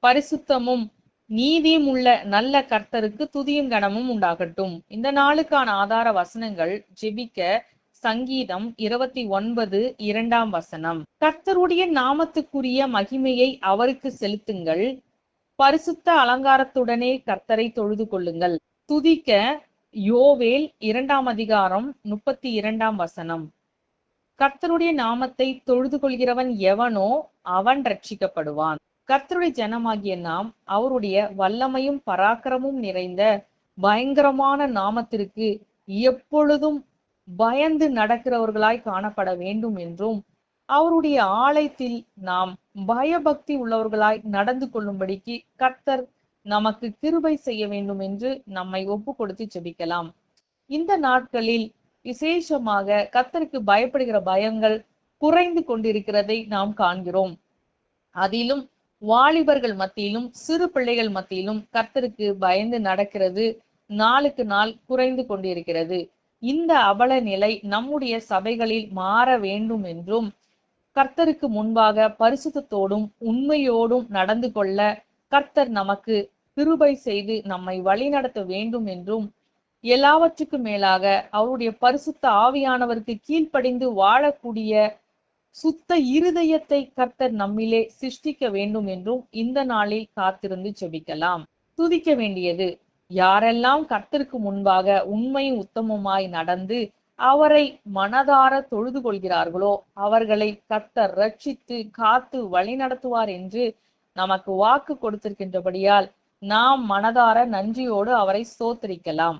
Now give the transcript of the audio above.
பரிசுத்தமும் நீதியும் உள்ள நல்ல கர்த்தருக்கு துதியும் கனமும் உண்டாகட்டும். இந்த நாளுக்கான ஆதார வசனங்கள் ஜெபிக்க சங்கீதம் 29:2. கர்த்தருடைய நாமத்துக்குரிய மகிமையை அவருக்கு செலுத்துங்கள், பரிசுத்த அலங்காரத்துடனே கர்த்தரை தொழுது கொள்ளுங்கள். துதிக்க யோவேல் 2:32. கர்த்தருடைய நாமத்தை தொழுது கொள்கிறவன் எவனோ அவன் ரட்சிக்கப்படுவான். கர்த்தருடைய ஜனமாகிய நாம் அவருடைய வல்லமையும் பராக்கிரமும் நிறைந்த பயங்கரமான நாமத்திற்கு எப்பொழுதும் பயந்து நடக்கிறவர்களாய் காணப்பட வேண்டும் என்றும், அவருடைய ஆலயத்தில் நாம் பயபக்தி உள்ளவர்களாய் நடந்து கொள்ளும்படிக்கு கர்த்தர் நமக்கு கிருபை செய்ய வேண்டும் என்று நம்மை ஒப்பு கொடுத்து ஜெபிக்கலாம். இந்த நாட்களில் விசேஷமாக கர்த்தருக்கு பயப்படுகிற பயங்கள் குறைந்து கொண்டிருக்கிறதை நாம் காண்கிறோம். அதிலும் வாலிபர்கள் மத்தியிலும் சிறு பிள்ளைகள் மத்தியிலும் கர்த்தருக்கு பயந்து நடக்கிறது நாளுக்கு நாள் குறைந்து கொண்டிருக்கிறது. இந்த அவல நிலை நம்முடைய சபைகளில் மாற வேண்டும் என்றும், கர்த்தருக்கு முன்பாக பரிசுத்தத்தோடும் உண்மையோடும் நடந்து கொள்ள கர்த்தர் நமக்கு கிருபை செய்து நம்மை வழிநடத்த வேண்டும் என்றும், எல்லாவற்றுக்கும் மேலாக அவருடைய பரிசுத்த ஆவியானவருக்கு கீழ்ப்படிந்து வாழக்கூடிய சுத்த இருதயத்தை கர்த்தர் நம்மிலே சிருஷ்டிக்க வேண்டும் என்றும் இந்த நாளில் காத்திருந்து ஜெபிக்கலாம். துதிக்க வேண்டியது யாரெல்லாம் கர்த்தருக்கு முன்பாக உண்மையும் உத்தமமாய் நடந்து அவரை மனதார தொழுது கொள்கிறார்களோ அவர்களை கர்த்தர் ரட்சித்து காத்து வழிநடத்துவார் என்று நமக்கு வாக்கு கொடுத்திருக்கின்றபடியால் நாம் மனதார நன்றியோடு அவரை ஸ்தோத்திரிக்கலாம்.